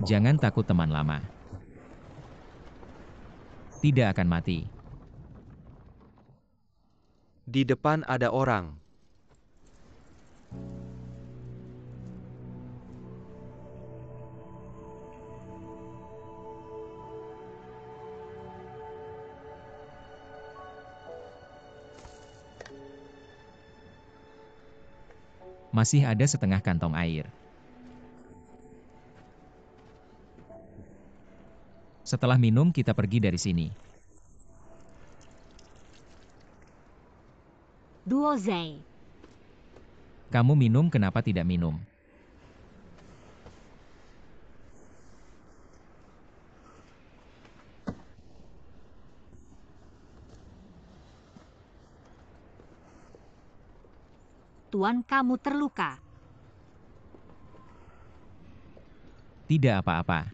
Jangan takut teman lama. Tidak akan mati. Di depan ada orang. Masih ada setengah kantong air. Setelah minum kita pergi dari sini. Duo Zai. Kamu minum kenapa tidak minum? Tuan, kamu terluka. Tidak apa-apa.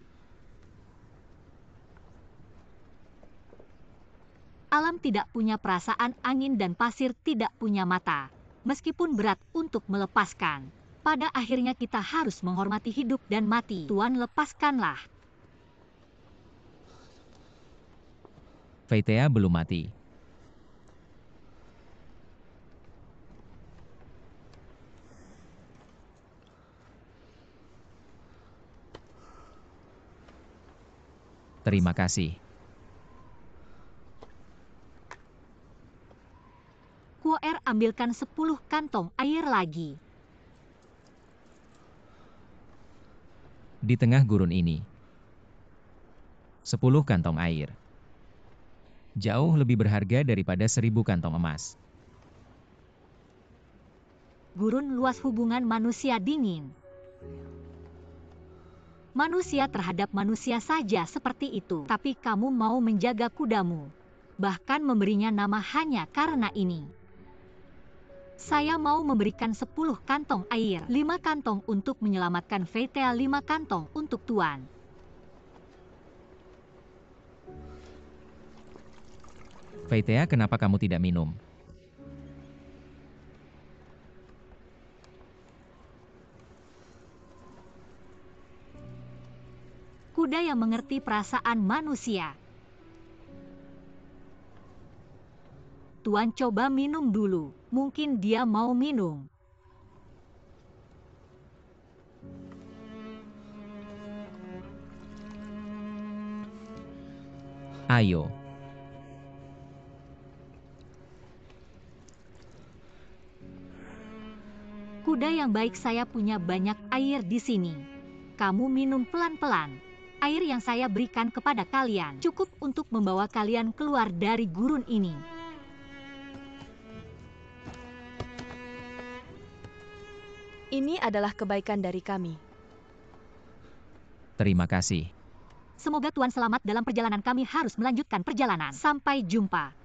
Alam tidak punya perasaan, angin dan pasir tidak punya mata. Meskipun berat untuk melepaskan, pada akhirnya kita harus menghormati hidup dan mati. Tuan, lepaskanlah. Veitea belum mati. Terima kasih. Kuoer ambilkan 10 kantong air lagi. Di tengah gurun ini. 10 kantong air. Jauh lebih berharga daripada 1000 kantong emas. Gurun luas, hubungan manusia dingin. Manusia terhadap manusia saja seperti itu. Tapi kamu mau menjaga kudamu. Bahkan memberinya nama hanya karena ini. Saya mau memberikan 10 kantong air. 5 kantong untuk menyelamatkan Veitea, 5 kantong untuk Tuan. Veitea, kenapa kamu tidak minum? Kuda yang mengerti perasaan manusia. Tuan, coba minum dulu. Mungkin dia mau minum. Ayo. Kuda yang baik, saya punya banyak air di sini. Kamu minum pelan-pelan. Air yang saya berikan kepada kalian cukup untuk membawa kalian keluar dari gurun ini. Ini adalah kebaikan dari kami. Terima kasih. Semoga Tuan selamat dalam perjalanan. Kami harus melanjutkan perjalanan. Sampai jumpa.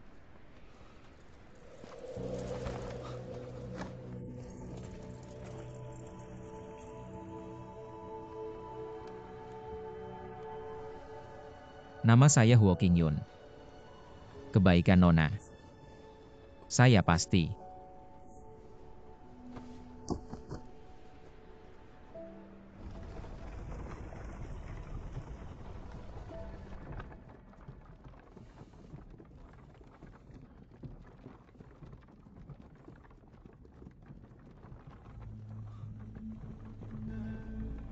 Nama saya Huo Qingyun. Kebaikan Nona. Saya pasti.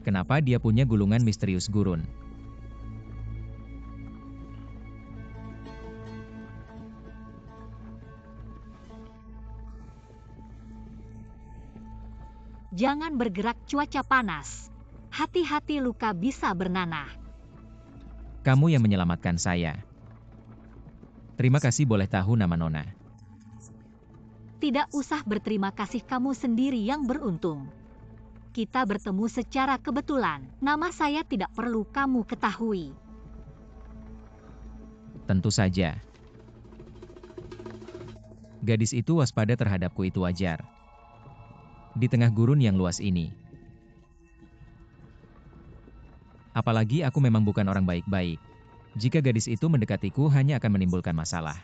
Kenapa dia punya gulungan misterius gurun? Jangan bergerak, cuaca panas. Hati-hati, luka bisa bernanah. Kamu yang menyelamatkan saya. Terima kasih, boleh tahu nama Nona? Tidak usah berterima kasih, kamu sendiri yang beruntung. Kita bertemu secara kebetulan. Nama saya tidak perlu kamu ketahui. Tentu saja. Gadis itu waspada terhadapku, itu wajar. Di tengah gurun yang luas ini. Apalagi aku memang bukan orang baik-baik. Jika gadis itu mendekatiku hanya akan menimbulkan masalah.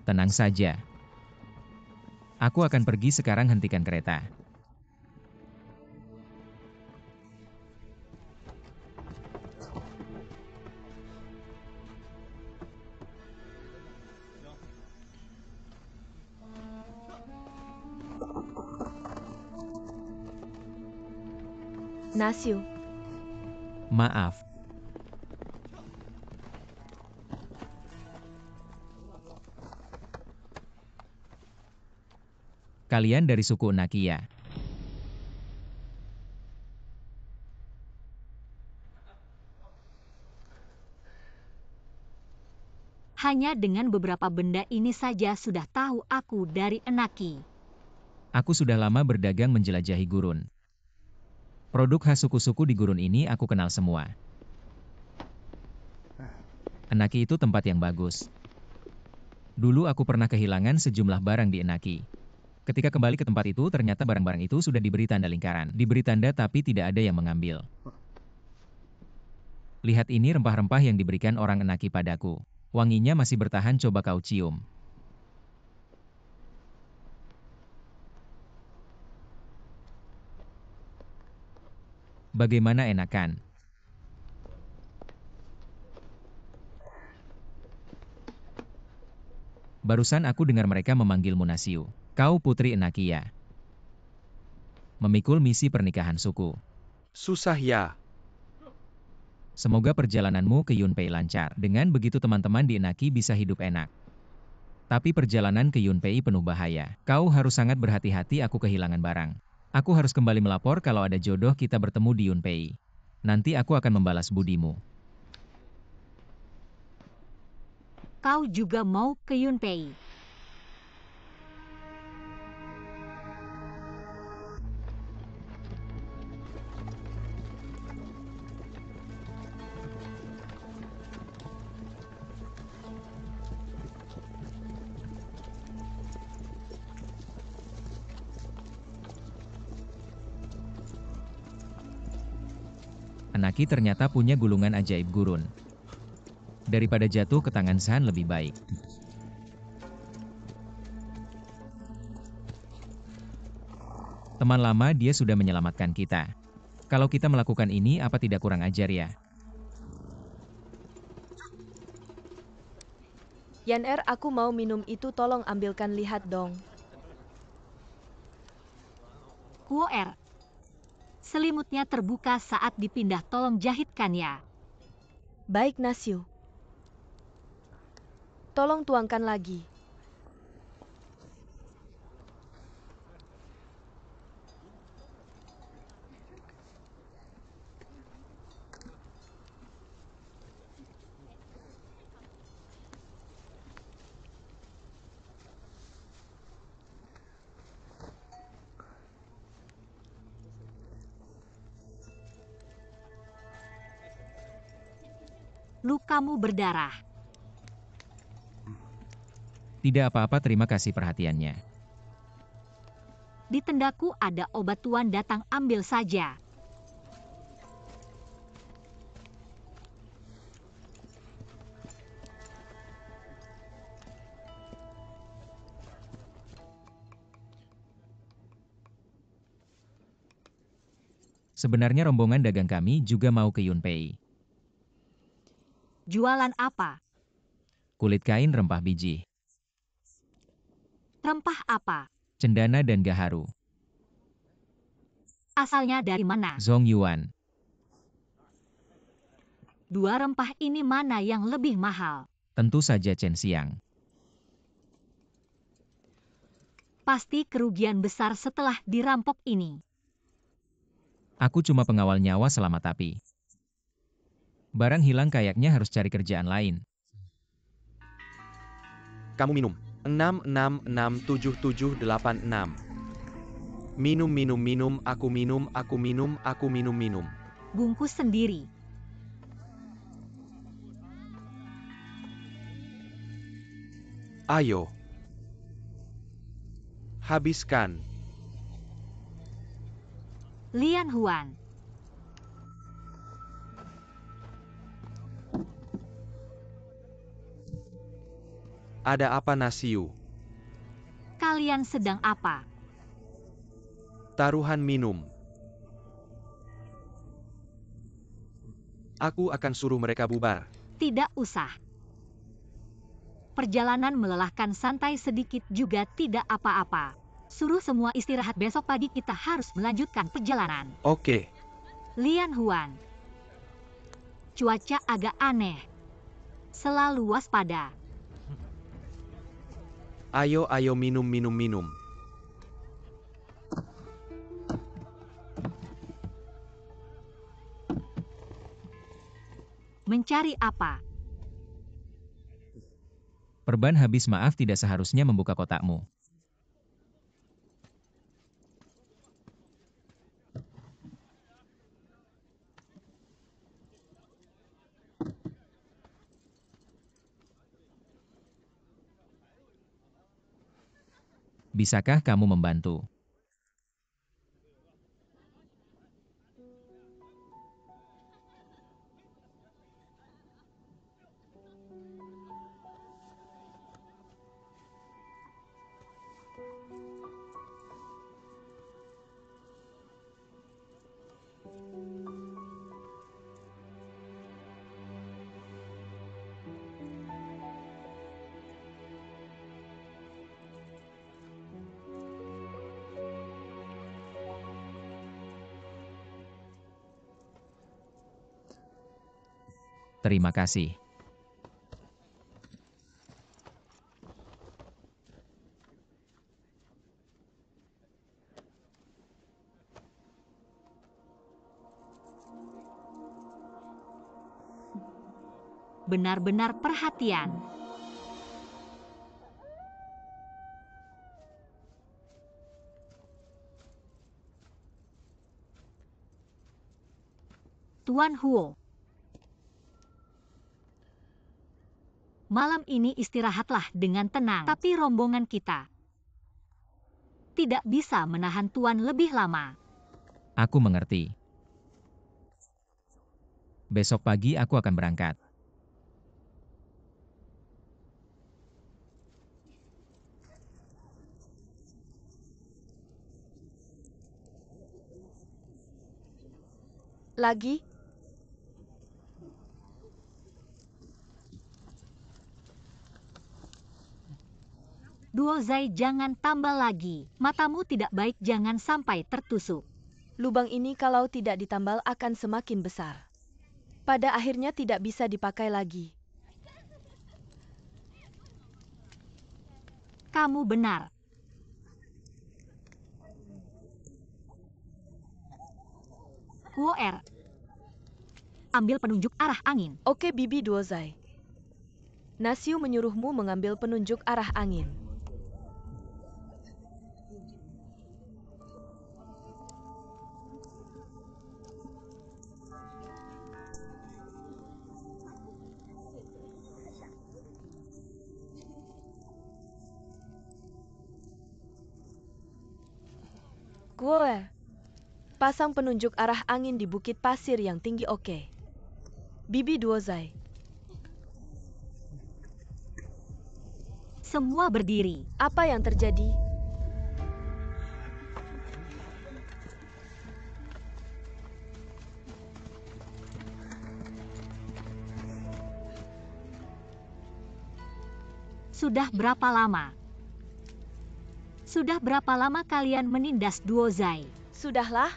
Tenang saja. Aku akan pergi sekarang, hentikan kereta. Nasiu. Maaf. Kalian dari suku Nakia. Hanya dengan beberapa benda ini saja sudah tahu aku dari Enaki. Aku sudah lama berdagang menjelajahi gurun. Produk khas suku-suku di gurun ini aku kenal semua. Enaki itu tempat yang bagus. Dulu aku pernah kehilangan sejumlah barang di Enaki. Ketika kembali ke tempat itu, ternyata barang-barang itu sudah diberi tanda lingkaran. Diberi tanda tapi tidak ada yang mengambil. Lihat ini rempah-rempah yang diberikan orang Enaki padaku. Wanginya masih bertahan, coba kau cium. Bagaimana, enak kan? Barusan aku dengar mereka memanggilmu Nasiu. Kau putri Enakia. Memikul misi pernikahan suku. Susah ya. Semoga perjalananmu ke Yunpei lancar. Dengan begitu teman-teman di Enaki bisa hidup enak. Tapi perjalanan ke Yunpei penuh bahaya. Kau harus sangat berhati-hati, aku kehilangan barang. Aku harus kembali melapor kalau ada jodoh kita bertemu di Yunpei. Nanti aku akan membalas budimu. Kau juga mau ke Yunpei. Enaki ternyata punya gulungan ajaib gurun. Daripada jatuh ke tangan San lebih baik. Teman lama, dia sudah menyelamatkan kita. Kalau kita melakukan ini, apa tidak kurang ajar ya? Yan aku mau minum itu, tolong ambilkan, lihat dong. Kuo selimutnya terbuka saat dipindah, tolong jahitkan ya. Baik, Nasiu. Tolong tuangkan lagi. Lukamu berdarah. Tidak apa-apa, terima kasih perhatiannya. Di tendaku ada obat, tuan datang ambil saja. Sebenarnya rombongan dagang kami juga mau ke Yunpei. Jualan apa? Kulit kain, rempah biji, Rempah apa? cendana dan gaharu. Asalnya dari mana? Zhong Yuan. Dua rempah ini mana yang lebih mahal? Tentu saja Chen Xiang. Pasti kerugian besar setelah dirampok ini. Aku cuma pengawal nyawa selamat tapi. Barang hilang kayaknya harus cari kerjaan lain. Kamu minum. 6667786. Minum, aku minum, aku minum. Bungkus sendiri. Ayo. Habiskan. Lian Huan. Ada apa, Nasiu? Kalian sedang apa? Taruhan minum. Aku akan suruh mereka bubar. Tidak usah. Perjalanan melelahkan, santai sedikit juga tidak apa-apa. Suruh semua istirahat, besok pagi kita harus melanjutkan perjalanan. Oke. Lian Huan. Cuaca agak aneh. Selalu waspada. Ayo ayo minum minum minum. Mencari apa? Perban habis, maaf, tidak seharusnya membuka kotakmu. Bisakah kamu membantu? Terima kasih. Benar-benar perhatian. Tuan Huo. Malam ini istirahatlah dengan tenang, tapi rombongan kita tidak bisa menahan Tuan lebih lama. Aku mengerti. Besok pagi aku akan berangkat. Lagi? Duozai, jangan tambal lagi. Matamu tidak baik, jangan sampai tertusuk. Lubang ini kalau tidak ditambal akan semakin besar. Pada akhirnya tidak bisa dipakai lagi. Kamu benar. Kuoer. Ambil penunjuk arah angin. Oke, Bibi Duozai. Nasiu menyuruhmu mengambil penunjuk arah angin. Kuoer. Pasang penunjuk arah angin di bukit pasir yang tinggi, oke. Bibi Duozai. Semua berdiri. Apa yang terjadi? Sudah berapa lama? Sudah berapa lama kalian menindas Duozai? Sudahlah.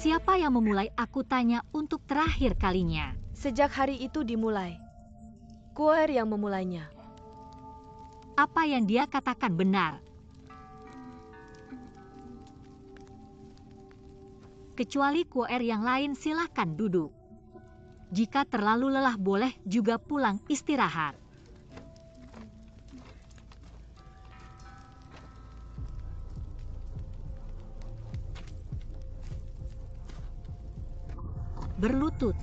Siapa yang memulai? Aku tanya untuk terakhir kalinya. Sejak hari itu dimulai. Kuoer yang memulainya. Apa yang dia katakan benar. Kecuali Kuoer, yang lain silahkan duduk. Jika terlalu lelah boleh juga pulang istirahat. Berlutut.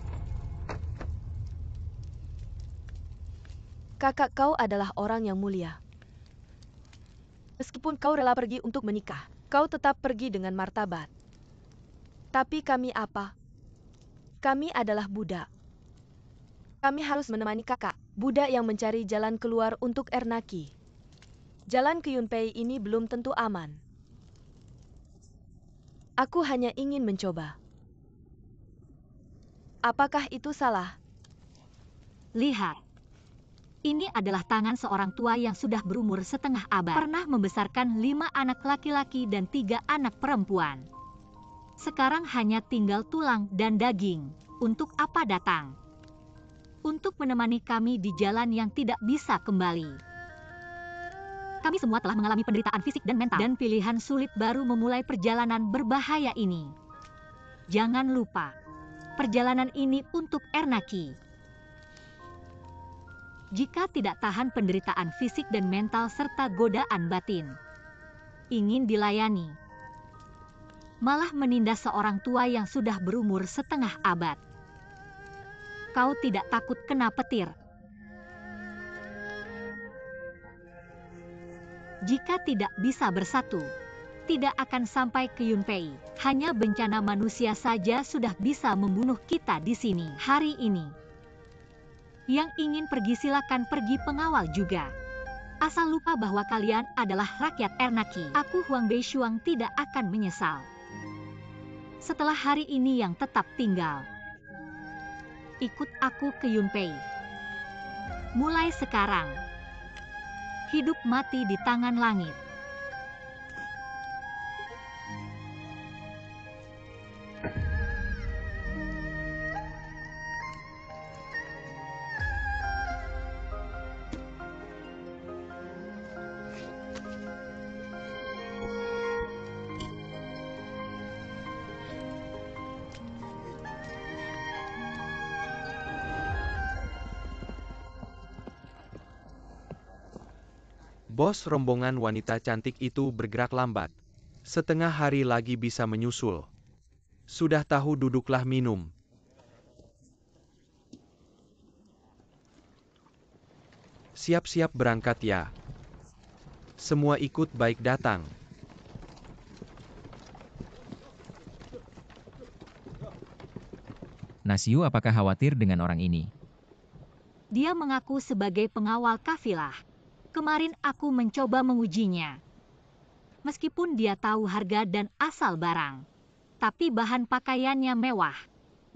Kakak kau adalah orang yang mulia. Meskipun kau rela pergi untuk menikah, kau tetap pergi dengan martabat. Tapi kami apa? Kami adalah budak. Kami harus menemani kakak, budak yang mencari jalan keluar untuk Ernaki. Jalan ke Yunpei ini belum tentu aman. Aku hanya ingin mencoba. Apakah itu salah? Lihat. Ini adalah tangan seorang tua yang sudah berumur setengah abad. Pernah membesarkan 5 anak laki-laki dan 3 anak perempuan. Sekarang hanya tinggal tulang dan daging. Untuk apa datang? Untuk menemani kami di jalan yang tidak bisa kembali. Kami semua telah mengalami penderitaan fisik dan mental. Dan pilihan sulit baru memulai perjalanan berbahaya ini. Jangan lupa, perjalanan ini untuk Ernaki. Jika tidak tahan penderitaan fisik dan mental serta godaan batin, ingin dilayani, malah menindas seorang tua yang sudah berumur setengah abad. Kau tidak takut kena petir? Jika tidak bisa bersatu, tidak akan sampai ke Yunpei. Hanya bencana manusia saja sudah bisa membunuh kita di sini hari ini. Yang ingin pergi silakan pergi, pengawal juga. Asal lupa bahwa kalian adalah rakyat Ernaki. Aku Huang Beishuang tidak akan menyesal. Setelah hari ini yang tetap tinggal. Ikut aku ke Yunpei. Mulai sekarang. Hidup mati di tangan langit. Bos rombongan wanita cantik itu bergerak lambat. Setengah hari lagi bisa menyusul. Sudah tahu, duduklah minum. Siap-siap berangkat ya. Semua ikut baik datang. Nasiu apakah khawatir dengan orang ini? Dia mengaku sebagai pengawal kafilah. Kemarin aku mencoba mengujinya. Meskipun dia tahu harga dan asal barang, tapi bahan pakaiannya mewah.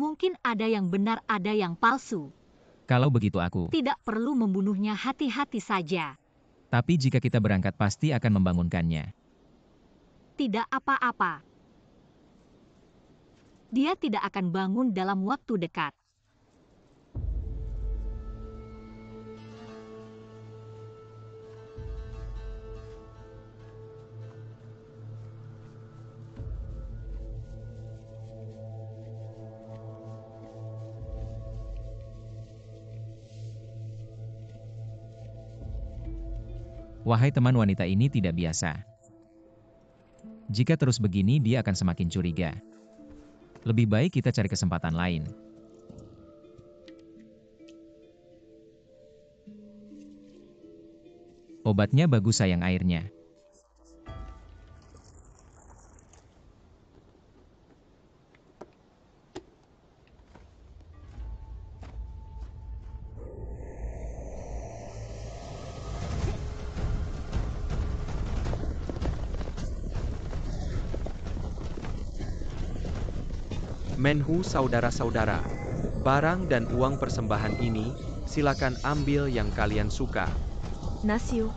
Mungkin ada yang benar, ada yang palsu. Kalau begitu aku. Tidak perlu membunuhnya, hati-hati saja. Tapi jika kita berangkat pasti akan membangunkannya. Tidak apa-apa. Dia tidak akan bangun dalam waktu dekat. Wahai teman, wanita ini tidak biasa. Jika terus begini dia akan semakin curiga. Lebih baik kita cari kesempatan lain. Obatnya bagus sayang, airnya. Menhu, saudara-saudara, barang dan uang persembahan ini, silakan ambil yang kalian suka. Nasiu,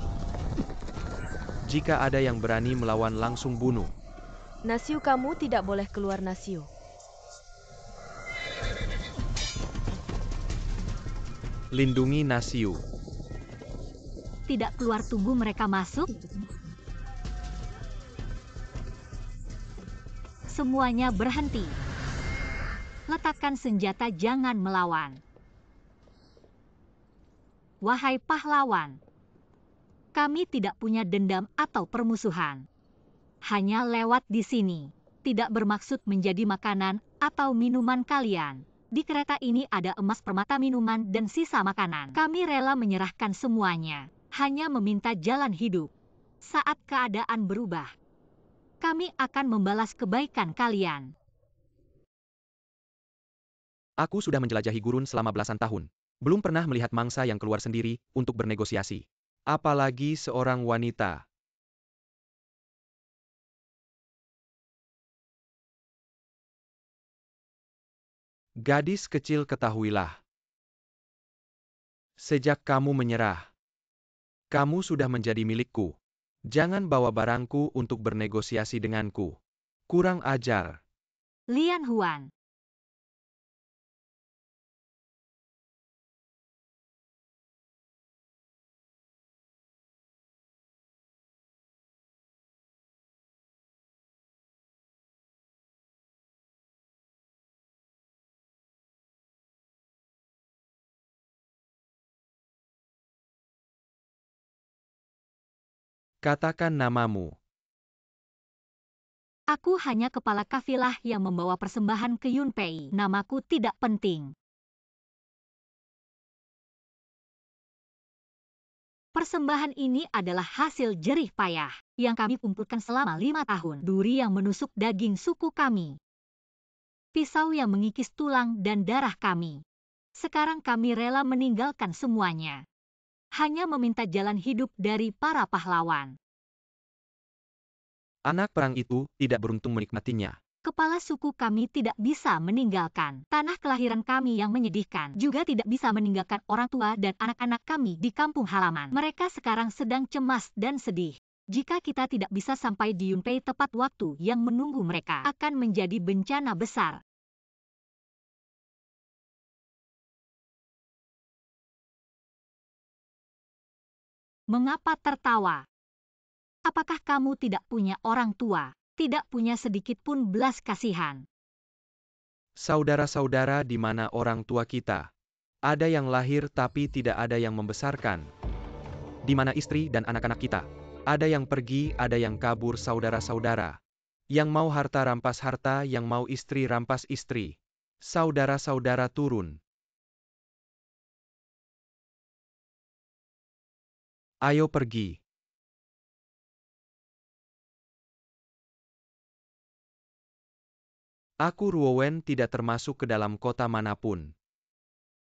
Jika ada yang berani melawan langsung bunuh. Nasiu, kamu tidak boleh keluar, Nasiu. Lindungi Nasiu. Tidak keluar, tunggu mereka masuk. Semuanya berhenti. Letakkan senjata, jangan melawan. Wahai pahlawan, kami tidak punya dendam atau permusuhan. Hanya lewat di sini, tidak bermaksud menjadi makanan atau minuman kalian. Di kereta ini ada emas, permata, minuman, dan sisa makanan. Kami rela menyerahkan semuanya, hanya meminta jalan hidup. Saat keadaan berubah, kami akan membalas kebaikan kalian. Aku sudah menjelajahi gurun selama belasan tahun. Belum pernah melihat mangsa yang keluar sendiri untuk bernegosiasi. Apalagi seorang wanita. Gadis kecil, ketahuilah. Sejak kamu menyerah, kamu sudah menjadi milikku. Jangan bawa barangku untuk bernegosiasi denganku. Kurang ajar. Lian Huan. Katakan namamu. Aku hanya kepala kafilah yang membawa persembahan ke Yunpei. Namaku tidak penting. Persembahan ini adalah hasil jerih payah yang kami kumpulkan selama 5 tahun. Duri yang menusuk daging suku kami. Pisau yang mengikis tulang dan darah kami. Sekarang kami rela meninggalkan semuanya. Hanya meminta jalan hidup dari para pahlawan. Anak perang itu tidak beruntung menikmatinya. Kepala suku kami tidak bisa meninggalkan tanah kelahiran kami yang menyedihkan. Juga tidak bisa meninggalkan orang tua dan anak-anak kami di kampung halaman. Mereka sekarang sedang cemas dan sedih. Jika kita tidak bisa sampai di Yunpei tepat waktu yang menunggu mereka, akan menjadi bencana besar. Mengapa tertawa? Apakah kamu tidak punya orang tua? Tidak punya sedikit pun belas kasihan? Saudara-saudara, di mana orang tua kita? Ada yang lahir tapi tidak ada yang membesarkan. Di mana istri dan anak-anak kita? Ada yang pergi, ada yang kabur, saudara-saudara. Yang mau harta rampas harta, yang mau istri rampas istri. Saudara-saudara turun. Ayo pergi. Aku Ruowen tidak termasuk ke dalam kota manapun.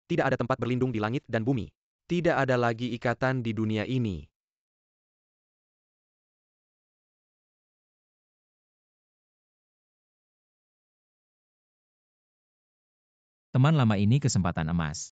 Tidak ada tempat berlindung di langit dan bumi. Tidak ada lagi ikatan di dunia ini. Teman lama ini kesempatan emas.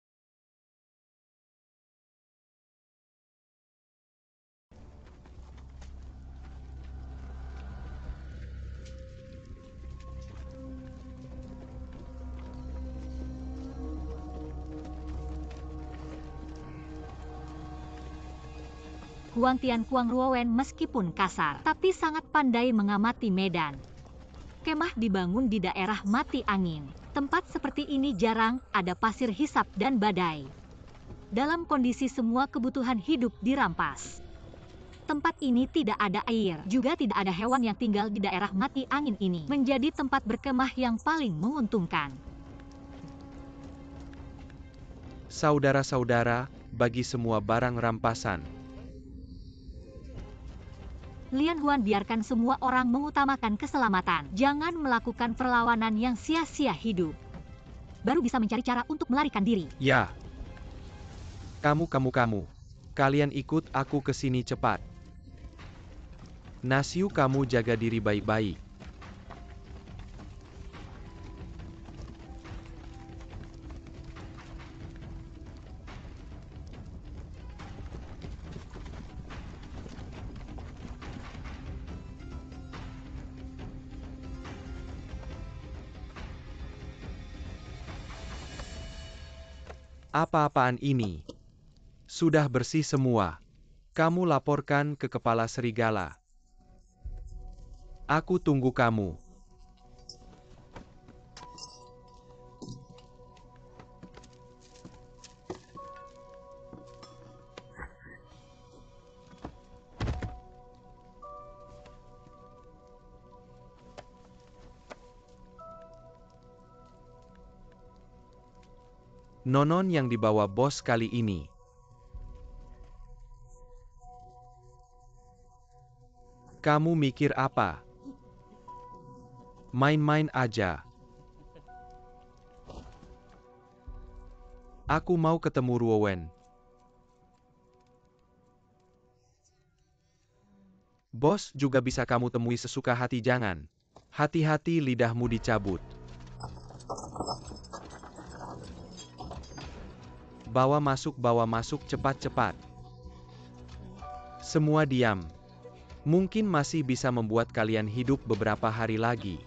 Huang Tiankuang Ruowen meskipun kasar, tapi sangat pandai mengamati medan. Kemah dibangun di daerah mati angin. Tempat seperti ini jarang ada pasir hisap dan badai. Dalam kondisi semua kebutuhan hidup dirampas. Tempat ini tidak ada air, juga tidak ada hewan yang tinggal di daerah mati angin ini. Menjadi tempat berkemah yang paling menguntungkan. Saudara-saudara, bagi semua barang rampasan. Lian Huan biarkan semua orang mengutamakan keselamatan. Jangan melakukan perlawanan yang sia-sia hidup. Baru bisa mencari cara untuk melarikan diri. Ya. Kamu. Kalian ikut aku ke sini cepat. Nasiu, kamu jaga diri baik-baik. Apa-apaan ini? Sudah bersih semua. Kamu laporkan ke kepala serigala. Aku tunggu kamu. Nonon yang dibawa bos kali ini. Kamu mikir apa? Main-main aja. Aku mau ketemu Ruowen. Bos juga bisa kamu temui sesuka hati jangan. Hati-hati lidahmu dicabut. Bawa masuk cepat-cepat. Semua diam. Mungkin masih bisa membuat kalian hidup beberapa hari lagi.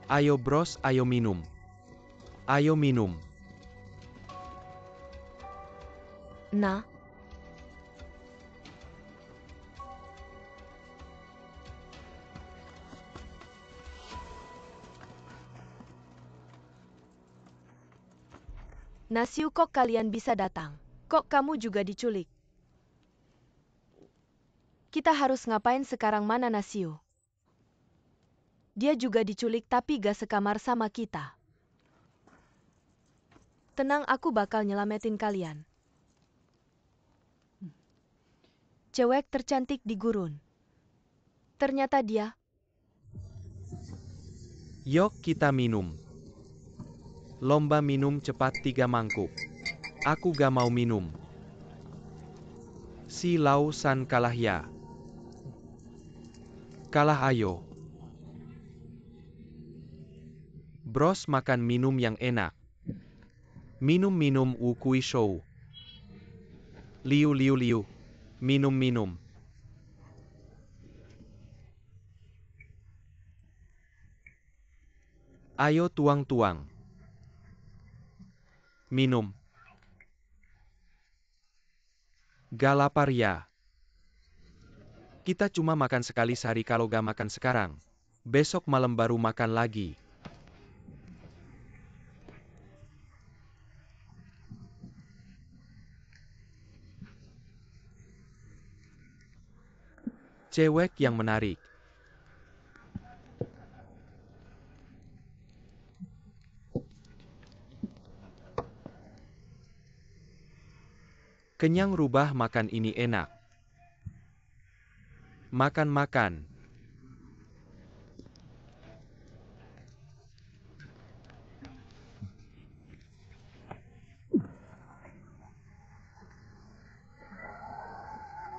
Ayo bros, ayo minum. Ayo minum. Nah, Nasiu, kok kalian bisa datang? Kok kamu juga diculik? Kita harus ngapain sekarang, mana Nasiu? Dia juga diculik tapi gak sekamar sama kita. Tenang, aku bakal nyelamatin kalian. Cewek tercantik di gurun. Ternyata dia. Yuk kita minum. Lomba minum cepat 3 mangkuk. Aku gak mau minum. Si Lau San kalah ya. Kalah ayo. Bros makan minum yang enak. Minum-minum ukui show. Liu. Minum-minum. Ayo tuang-tuang. Minum. Gak lapar ya? Kita cuma makan sekali sehari, kalau gak makan sekarang. Besok malam baru makan lagi. Cewek yang menarik. Kenyang, rubah makan ini enak. Makan.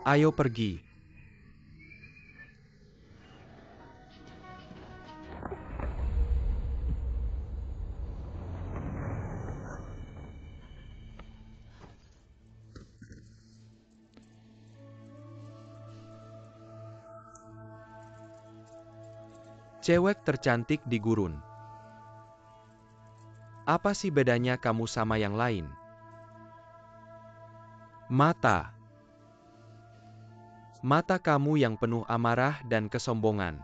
Ayo pergi. Cewek tercantik di gurun. Apa sih bedanya kamu sama yang lain? Mata. Mata kamu yang penuh amarah dan kesombongan.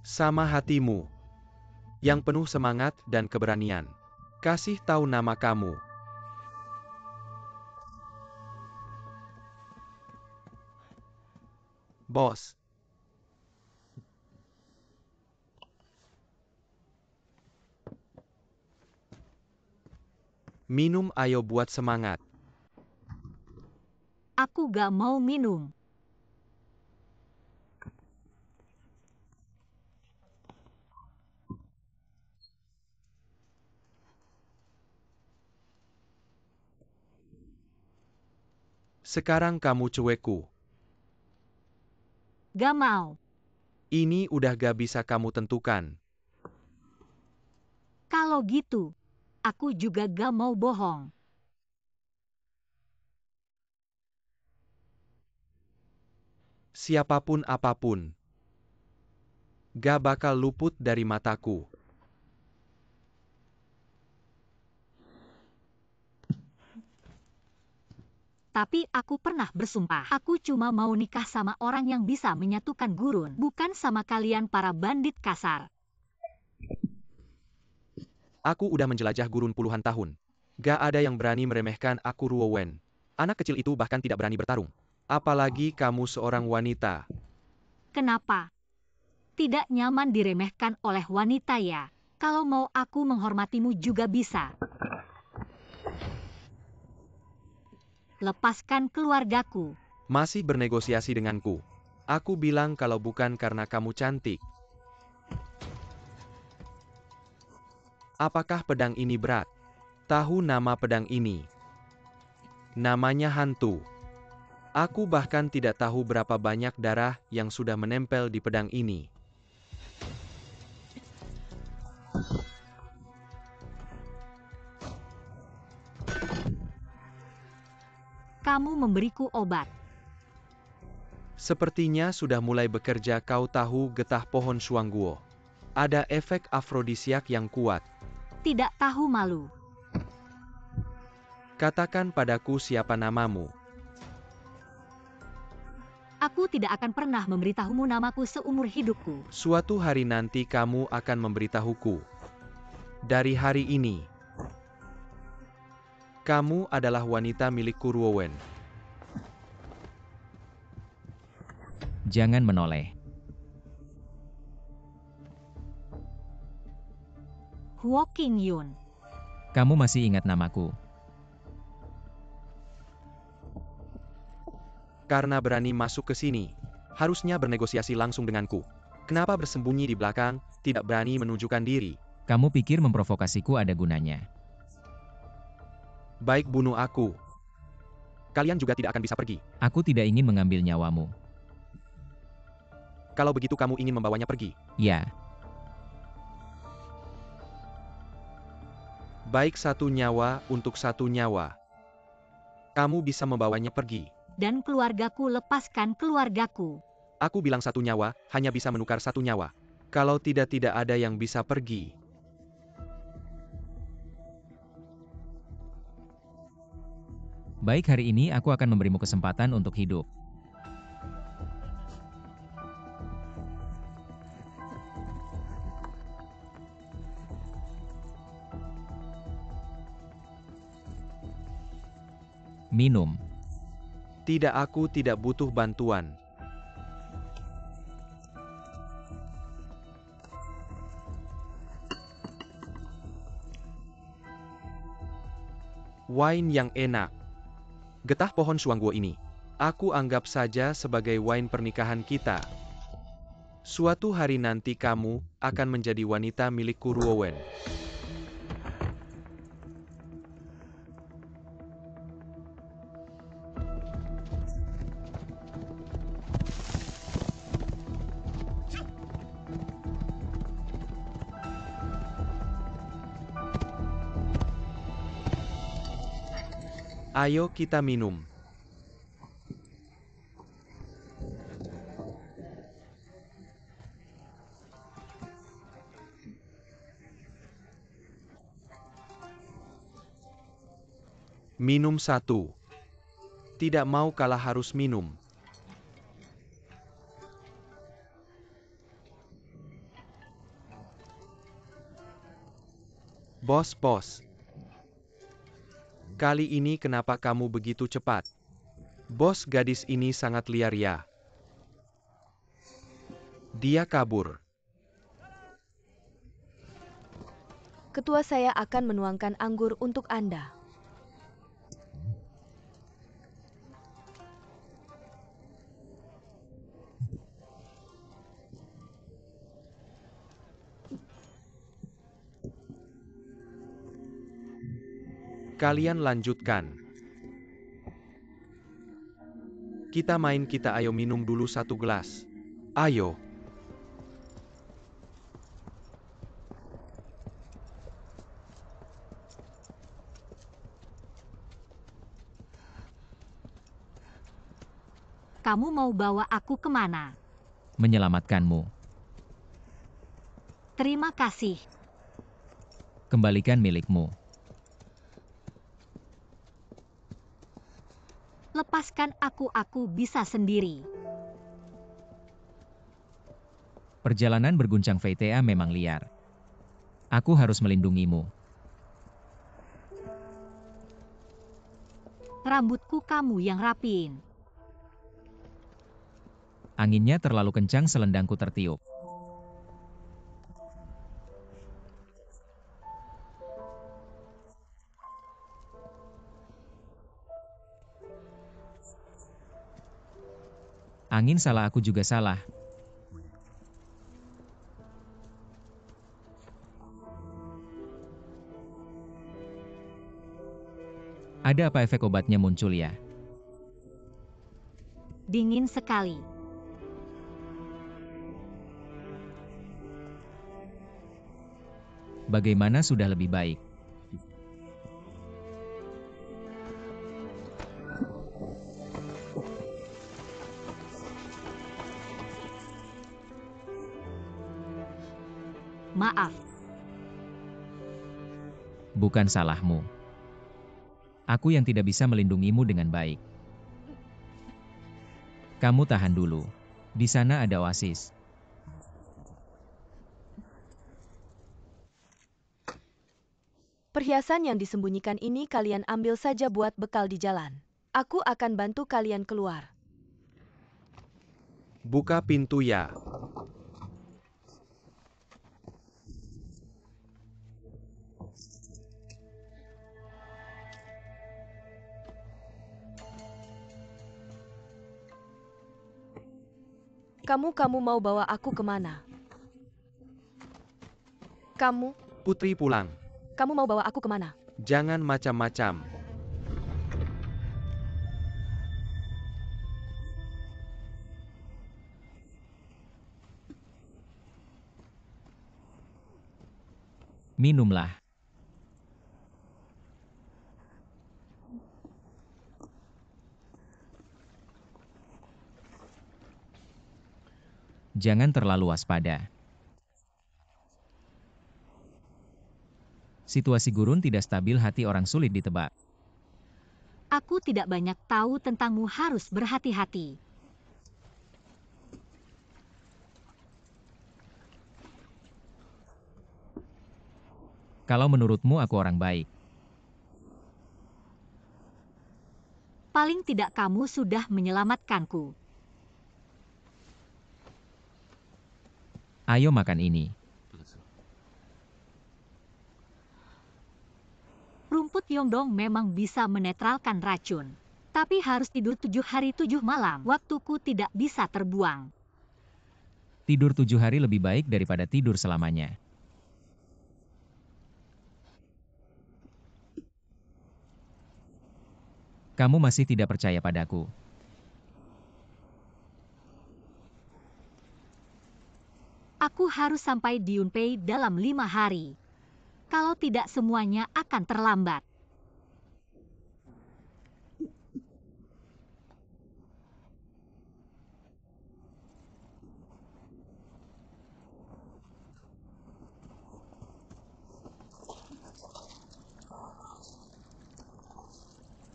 Sama hatimu, yang penuh semangat dan keberanian. Kasih tahu nama kamu. Bos. Minum ayo buat semangat. Aku gak mau minum. Sekarang kamu cuekku. Gak mau. Ini udah gak bisa kamu tentukan. Kalau gitu, aku juga gak mau bohong. Siapapun apapun. Gak bakal luput dari mataku. Tapi aku pernah bersumpah, aku cuma mau nikah sama orang yang bisa menyatukan gurun, bukan sama kalian para bandit kasar. Aku udah menjelajah gurun puluhan tahun. Gak ada yang berani meremehkan aku, Ruo Wen. Anak kecil itu bahkan tidak berani bertarung. Apalagi kamu seorang wanita. Kenapa? Tidak nyaman diremehkan oleh wanita ya? Kalau mau aku menghormatimu juga bisa. Lepaskan keluargaku. Masih bernegosiasi denganku. Aku bilang kalau bukan karena kamu cantik. Apakah pedang ini berat? Tahu nama pedang ini? Namanya hantu. Aku bahkan tidak tahu berapa banyak darah yang sudah menempel di pedang ini. Kamu memberiku obat. Sepertinya sudah mulai bekerja. Kau tahu getah pohon Shuangguo. Ada efek afrodisiak yang kuat. Tidak tahu malu. Katakan padaku siapa namamu. Aku tidak akan pernah memberitahumu namaku seumur hidupku. Suatu hari nanti kamu akan memberitahuku. Dari hari ini, kamu adalah wanita milik Kuruowen. Jangan menoleh. Huo Qingyun. Kamu masih ingat namaku. Karena berani masuk ke sini, harusnya bernegosiasi langsung denganku. Kenapa bersembunyi di belakang, tidak berani menunjukkan diri? Kamu pikir memprovokasiku ada gunanya. Baik, bunuh aku. Kalian juga tidak akan bisa pergi. Aku tidak ingin mengambil nyawamu. Kalau begitu kamu ingin membawanya pergi. Ya, Baik, satu nyawa untuk satu nyawa. Kamu bisa membawanya pergi. Dan keluargaku, lepaskan keluargaku. Aku bilang satu nyawa, hanya bisa menukar satu nyawa. Kalau tidak ada yang bisa pergi. baik, hari ini aku akan memberimu kesempatan untuk hidup. Minum. Tidak, aku tidak butuh bantuan. Wine yang enak. Getah pohon Shuangguo ini, aku anggap saja sebagai wine pernikahan kita. Suatu hari nanti kamu akan menjadi wanita milik Kuruowen. Ayo kita minum. Minum satu. Tidak mau kalah harus minum. Bos. Kali ini kenapa kamu begitu cepat? Bos, gadis ini sangat liar ya. Dia kabur. Ketua saya akan menuangkan anggur untuk Anda. Kalian lanjutkan. Kita main, ayo minum dulu satu gelas. Ayo. Kamu mau bawa aku kemana? Menyelamatkanmu. Terima kasih. Kembalikan milikmu. Lepaskan aku bisa sendiri. Perjalanan berguncang VTA memang liar. Aku harus melindungimu. Rambutku kamu yang rapiin. Anginnya terlalu kencang, selendangku tertiup. Angin salah, aku juga salah. Ada apa efek obatnya muncul ya? Dingin sekali. Bagaimana sudah lebih baik? Maaf, Bukan salahmu. Aku yang tidak bisa melindungimu dengan baik. Kamu tahan dulu. Di sana ada oasis. Perhiasan yang disembunyikan ini kalian ambil saja buat bekal di jalan. Aku akan bantu kalian keluar. Buka pintu ya. Kamu mau bawa aku kemana? Kamu Putri pulang. mau bawa aku kemana? Jangan macam-macam. Minumlah. Jangan terlalu waspada. Situasi gurun tidak stabil, hati orang sulit ditebak. aku tidak banyak tahu tentangmu, harus berhati-hati. Kalau menurutmu aku orang baik, Paling tidak kamu sudah menyelamatkanku. ayo makan ini. Rumput Yongdong memang bisa menetralkan racun. Tapi harus tidur 7 hari 7 malam. Waktuku tidak bisa terbuang. Tidur 7 hari lebih baik daripada tidur selamanya. Kamu masih tidak percaya padaku. Aku harus sampai di Yunpei dalam 5 hari. Kalau tidak, semuanya akan terlambat.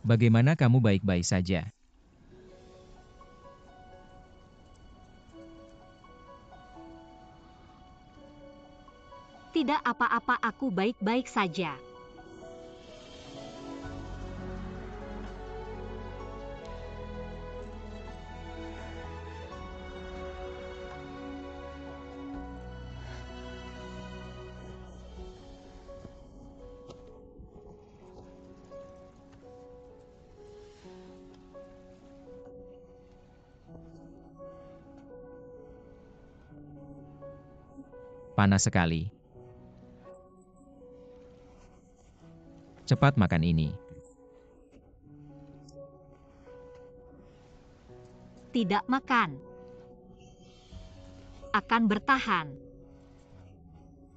Bagaimana kamu baik-baik saja? Tidak apa-apa, aku baik-baik saja. Panas sekali. Cepat makan ini. Tidak makan. Akan bertahan.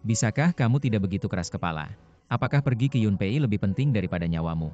Bisakah kamu tidak begitu keras kepala? Apakah pergi ke Yunpei lebih penting daripada nyawamu?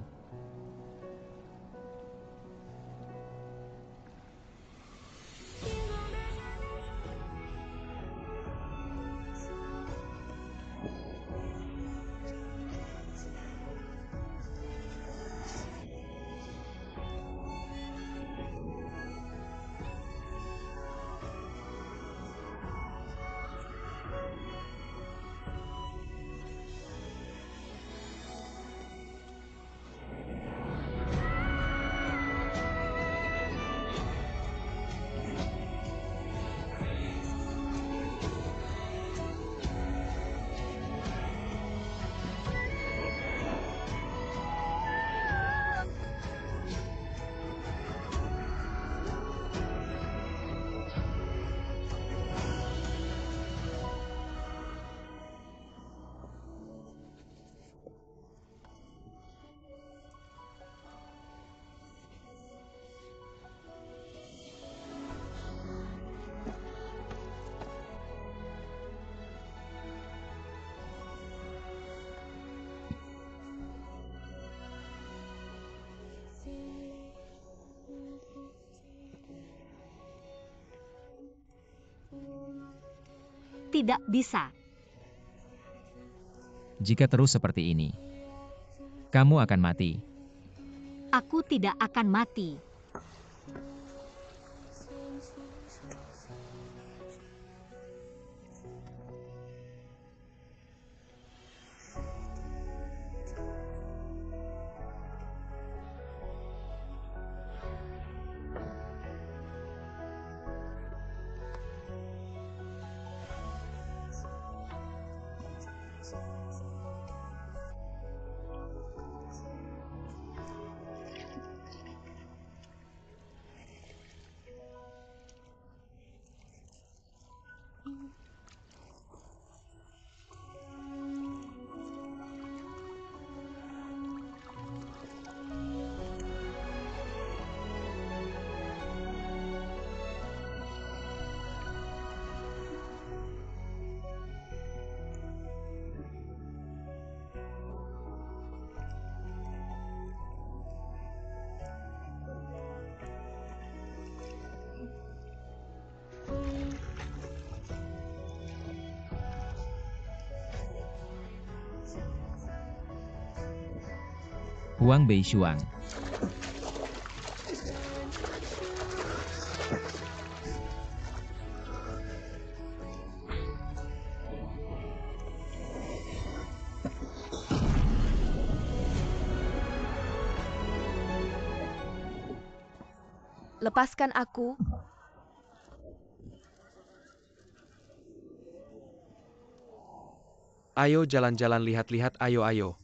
Tidak bisa. Jika terus seperti ini, kamu akan mati. Aku tidak akan mati. Huang Beishuang. Lepaskan aku. Ayo jalan-jalan lihat-lihat, ayo.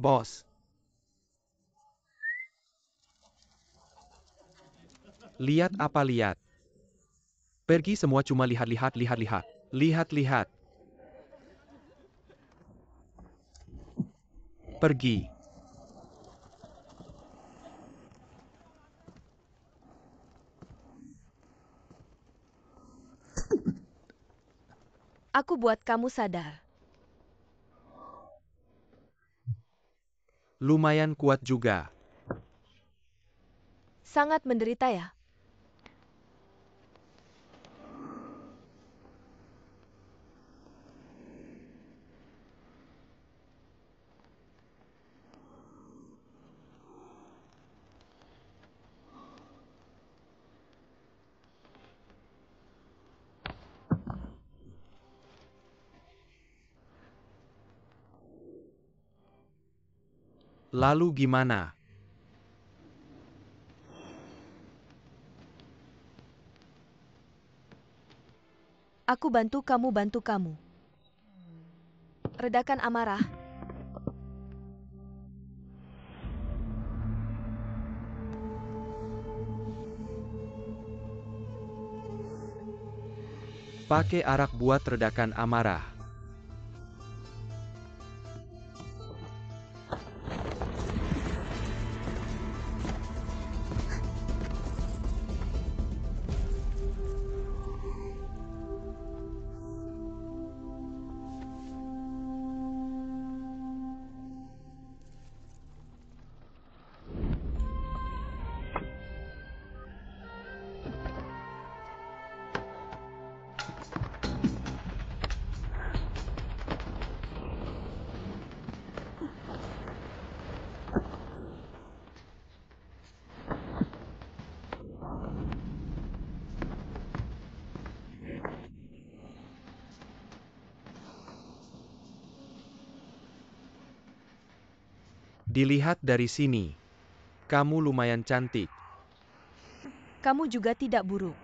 Bos. Lihat apa lihat? Pergi semua cuma lihat-lihat. Lihat-lihat. Pergi. Aku buat kamu sadar. Lumayan kuat juga. Sangat menderita ya? Lalu gimana? Aku bantu kamu. Redakan amarah. Pakai arak buat redakan amarah. Dilihat dari sini, kamu lumayan cantik. Kamu juga tidak buruk.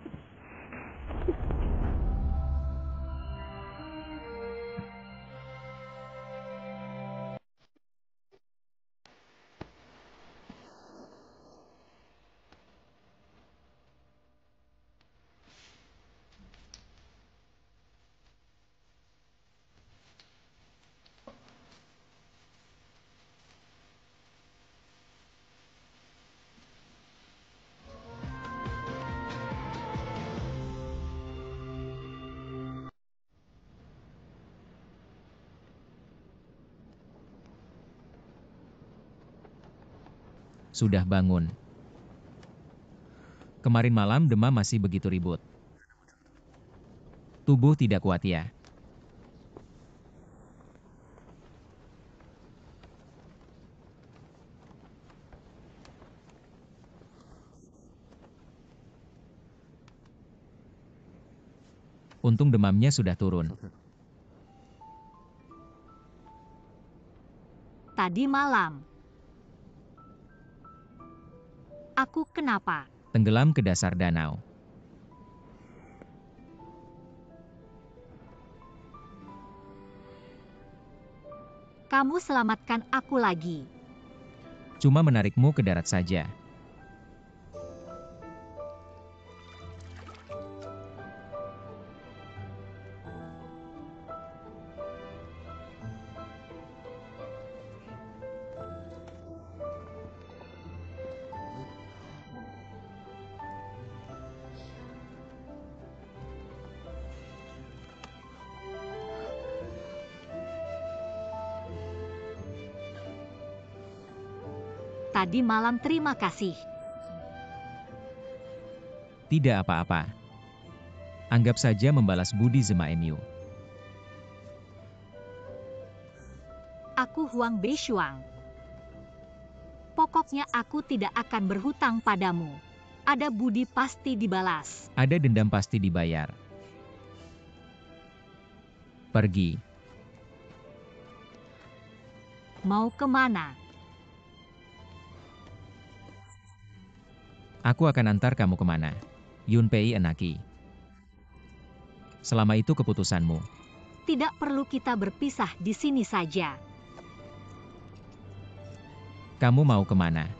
Sudah bangun. Kemarin malam demam masih begitu ribut. Tubuh tidak kuat ya. Untung demamnya sudah turun. Tadi malam. Aku kenapa? Tenggelam ke dasar danau. Kamu selamatkan aku lagi. Cuma menarikmu ke darat saja. Tadi malam terima kasih. Tidak apa-apa. Anggap saja membalas budi Zema Mu. Aku Huang Beishuang. Pokoknya aku tidak akan berhutang padamu. Ada budi pasti dibalas. Ada dendam pasti dibayar. Pergi. Mau kemana? Aku akan antar kamu kemana. Yunpei Enaki. Selama itu keputusanmu. Tidak perlu kita berpisah di sini saja. Kamu mau kemana?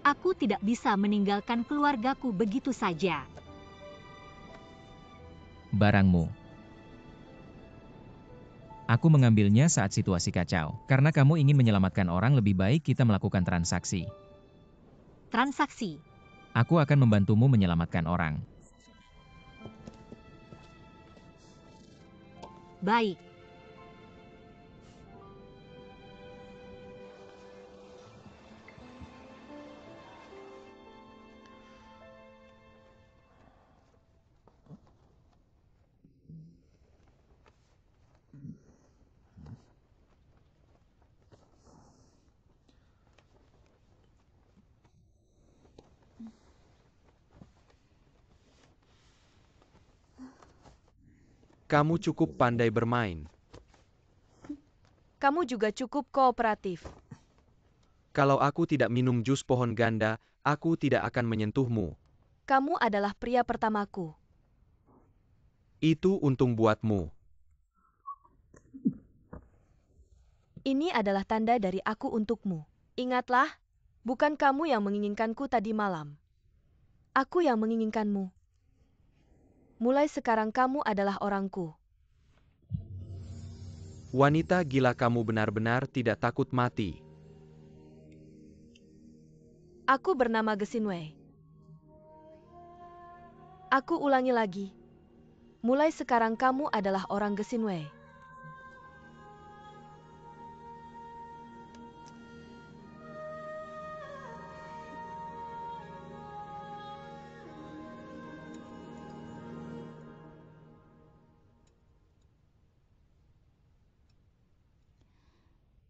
Aku tidak bisa meninggalkan keluargaku begitu saja. Barangmu. Aku mengambilnya saat situasi kacau. Karena kamu ingin menyelamatkan orang, lebih baik kita melakukan transaksi. Transaksi. Aku akan membantumu menyelamatkan orang. Baik. Kamu cukup pandai bermain. Kamu juga cukup kooperatif. Kalau aku tidak minum jus pohon ganda, aku tidak akan menyentuhmu. Kamu adalah pria pertamaku. Itu untung buatmu. Ini adalah tanda dari aku untukmu. Ingatlah, bukan kamu yang menginginkanku tadi malam. Aku yang menginginkanmu. Mulai sekarang kamu adalah orangku. Wanita gila, kamu benar-benar tidak takut mati. Aku bernama Gesinwei. Aku ulangi lagi. Mulai sekarang kamu adalah orang Gesinwei.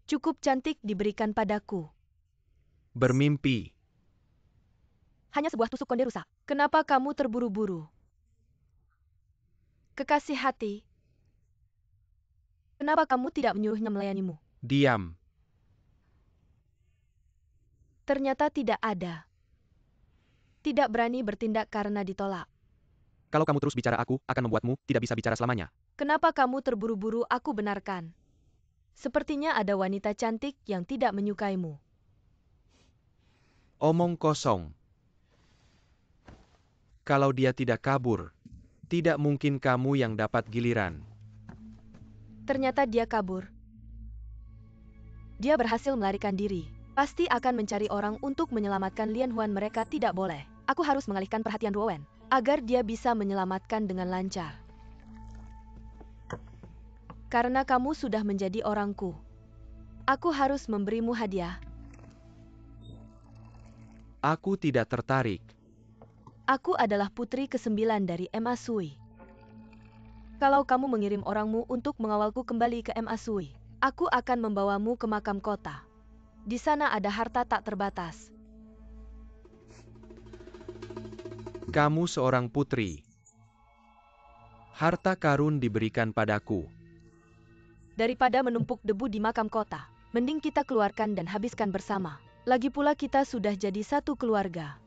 Cukup cantik diberikan padaku. Bermimpi. Hanya sebuah tusuk konde rusak. Kenapa kamu terburu-buru? Kekasih hati. Kenapa kamu tidak menyuruhnya melayanimu? Diam. Ternyata tidak ada. Tidak berani bertindak karena ditolak. Kalau kamu terus bicara, aku akan membuatmu tidak bisa bicara selamanya. Kenapa kamu terburu-buru? Aku benarkan. Sepertinya ada wanita cantik yang tidak menyukaimu. Omong kosong. Kalau dia tidak kabur, tidak mungkin kamu yang dapat giliran. Ternyata dia kabur. Dia berhasil melarikan diri. Pasti akan mencari orang untuk menyelamatkan Lian Huan. Mereka tidak boleh. Aku harus mengalihkan perhatian Ruowen agar dia bisa menyelamatkan dengan lancar. Karena kamu sudah menjadi orangku, aku harus memberimu hadiah. Aku tidak tertarik. Aku adalah putri ke-9 dari Emma Sui. Kalau kamu mengirim orangmu untuk mengawalku kembali ke Emma Sui, aku akan membawamu ke makam kota. Di sana ada harta tak terbatas. Kamu seorang putri. Harta karun diberikan padaku. Daripada menumpuk debu di makam kota, mending kita keluarkan dan habiskan bersama. Lagi pula kita sudah jadi satu keluarga.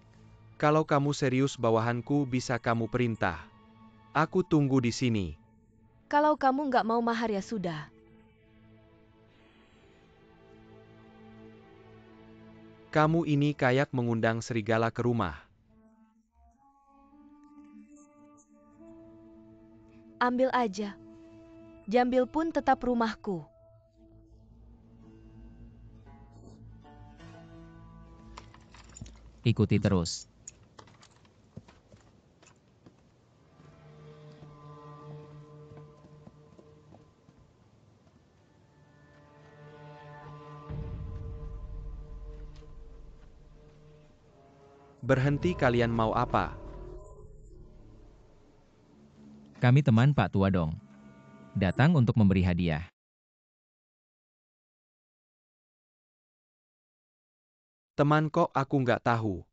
Kalau kamu serius bawahanku bisa kamu perintah. Aku tunggu di sini. Kalau kamu nggak mau mahar ya sudah. Kamu ini kayak mengundang serigala ke rumah. Ambil aja. Jambil pun tetap rumahku. Ikuti terus. Berhenti, kalian mau apa? Kami teman Pak Tua Dong. Datang untuk memberi hadiah. Teman kok aku nggak tahu.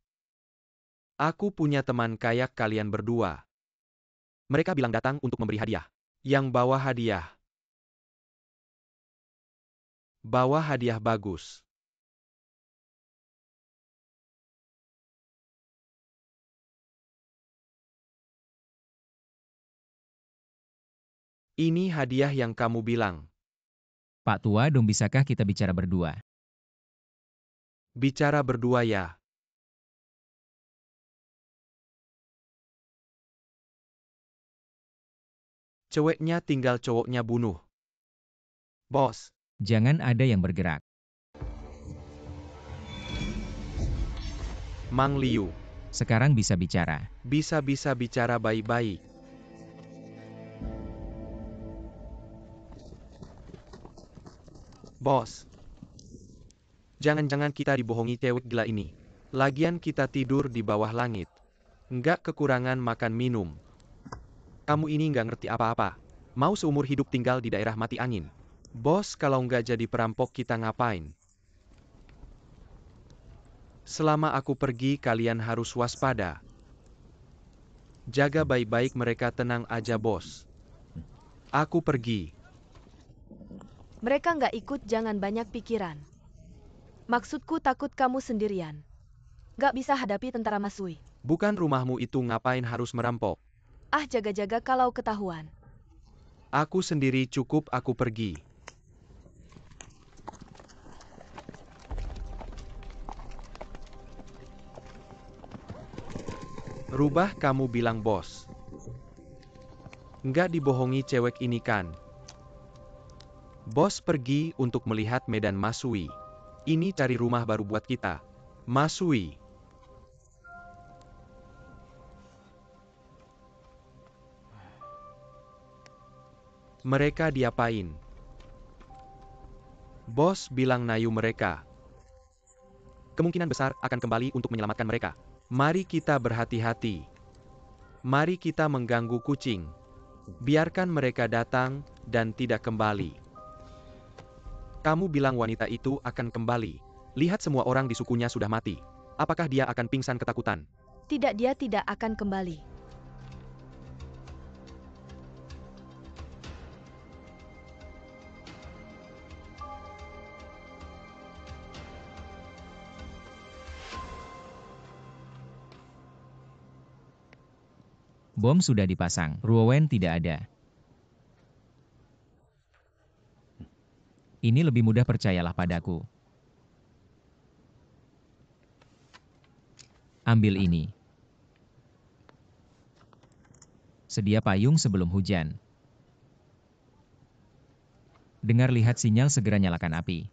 Aku punya teman kayak kalian berdua. Mereka bilang datang untuk memberi hadiah. Yang bawa hadiah. Bawa hadiah bagus. Ini hadiah yang kamu bilang. Pak Tua Dong, bisakah kita bicara berdua? Bicara berdua ya. Ceweknya tinggal cowoknya bunuh. Bos. Jangan ada yang bergerak. Mang Liu. Sekarang bisa bicara. Bisa-bisa bicara baik-baik. Bos. Jangan-jangan kita dibohongi cewek gila ini. Lagian kita tidur di bawah langit. Nggak kekurangan makan minum. Kamu ini nggak ngerti apa-apa. Mau seumur hidup tinggal di daerah mati angin. Bos, kalau nggak jadi perampok kita ngapain? Selama aku pergi kalian harus waspada. Jaga baik-baik mereka, tenang aja bos. Aku pergi. Mereka nggak ikut, jangan banyak pikiran. Maksudku takut kamu sendirian. Nggak bisa hadapi tentara Masui. Bukan rumahmu itu, ngapain harus merampok? Ah, jaga-jaga kalau ketahuan. Aku sendiri cukup, aku pergi. Rubah, kamu bilang bos. Nggak dibohongi cewek ini kan? Bos pergi untuk melihat medan Masui. Ini cari rumah baru buat kita. Masui. Mereka diapain? Bos bilang nayu mereka. Kemungkinan besar akan kembali untuk menyelamatkan mereka. Mari kita berhati-hati. Mari kita mengganggu kucing. Biarkan mereka datang dan tidak kembali. Kamu bilang wanita itu akan kembali. Lihat, semua orang di sukunya sudah mati. Apakah dia akan pingsan ketakutan? Tidak, dia tidak akan kembali. Bom sudah dipasang. Ruowen tidak ada. Ini lebih mudah, percayalah padaku. Ambil ini. Sedia payung sebelum hujan. Dengar lihat sinyal, segera nyalakan api.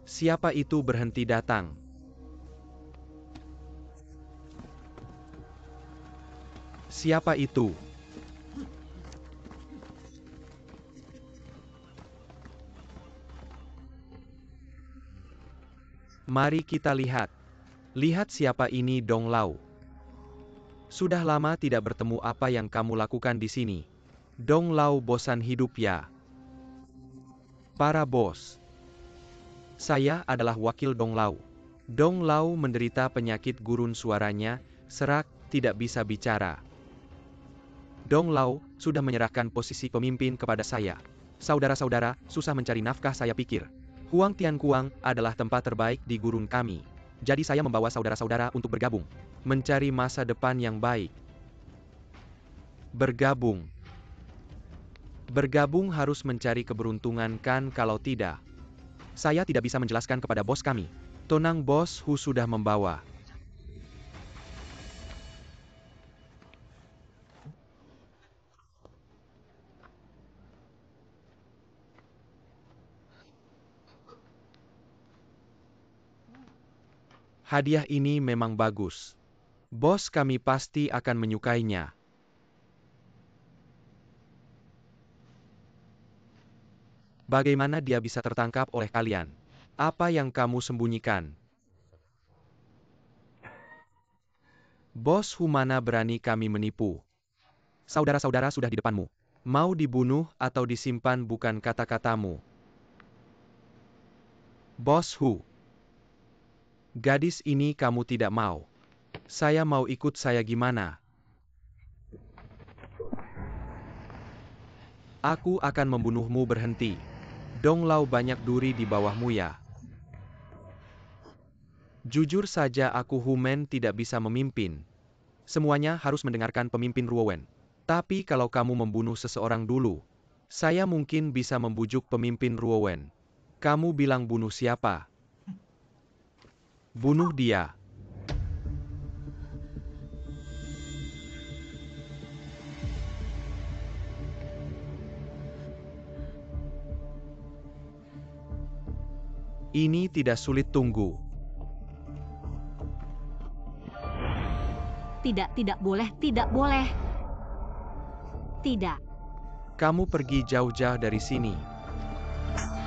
Siapa itu berhenti datang? Siapa itu? Mari kita lihat. Lihat siapa ini Dong Lao. Sudah lama tidak bertemu, apa yang kamu lakukan di sini? Dong Lao bosan hidup ya? Para bos. Saya adalah wakil Dong Lao. Dong Lao menderita penyakit gurun, suaranya serak, tidak bisa bicara. Dong Lao sudah menyerahkan posisi pemimpin kepada saya. Saudara-saudara, susah mencari nafkah, saya pikir Huang Tiankuang adalah tempat terbaik di gurun kami. Jadi saya membawa saudara-saudara untuk bergabung. Mencari masa depan yang baik. Bergabung. Bergabung harus mencari keberuntungan kan, kalau tidak. Saya tidak bisa menjelaskan kepada bos kami. Tenang bos, Hu sudah membawa. Hadiah ini memang bagus. Bos kami pasti akan menyukainya. Bagaimana dia bisa tertangkap oleh kalian? Apa yang kamu sembunyikan? Bos Hu, mana berani kami menipu? Saudara-saudara sudah di depanmu. Mau dibunuh atau disimpan bukan kata-katamu. Bos Hu. Gadis ini kamu tidak mau. Saya mau ikut, saya gimana? Aku akan membunuhmu, berhenti. Dong Lao banyak duri di bawahmu ya. Jujur saja aku Humen tidak bisa memimpin. Semuanya harus mendengarkan pemimpin Ruowen. Tapi kalau kamu membunuh seseorang dulu, saya mungkin bisa membujuk pemimpin Ruowen. Kamu bilang bunuh siapa? Bunuh dia. Ini tidak sulit, tunggu. Tidak boleh, tidak boleh. Tidak. Kamu pergi jauh-jauh dari sini.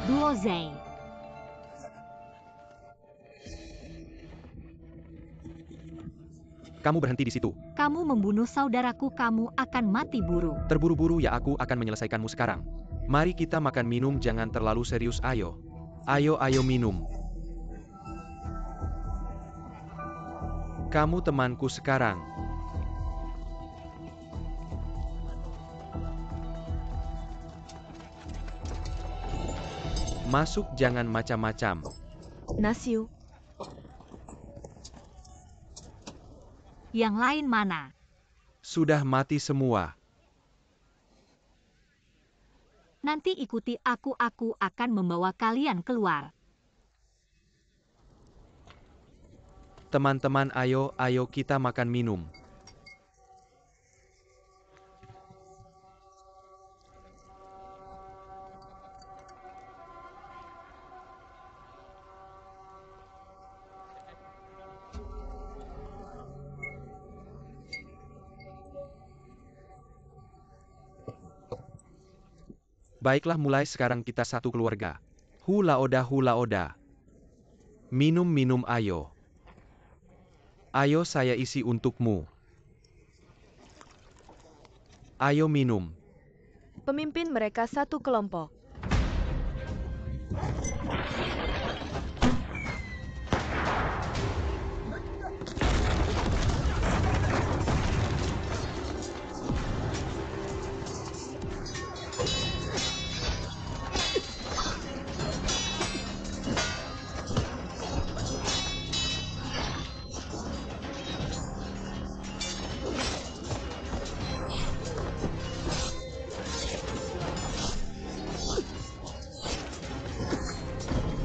Duozai. Kamu berhenti di situ. Kamu membunuh saudaraku, kamu akan mati buru. Terburu-buru ya, aku akan menyelesaikanmu sekarang. Mari kita makan minum, jangan terlalu serius, ayo. Ayo minum. Kamu temanku sekarang. Masuk, jangan macam-macam. Nasiu. Yang lain mana? Sudah mati semua. Nanti ikuti aku akan membawa kalian keluar. Teman-teman, ayo kita makan minum. Baiklah, mulai sekarang kita satu keluarga. Hula oda. Minum ayo. Ayo, saya isi untukmu. Ayo minum. Pemimpin mereka satu kelompok.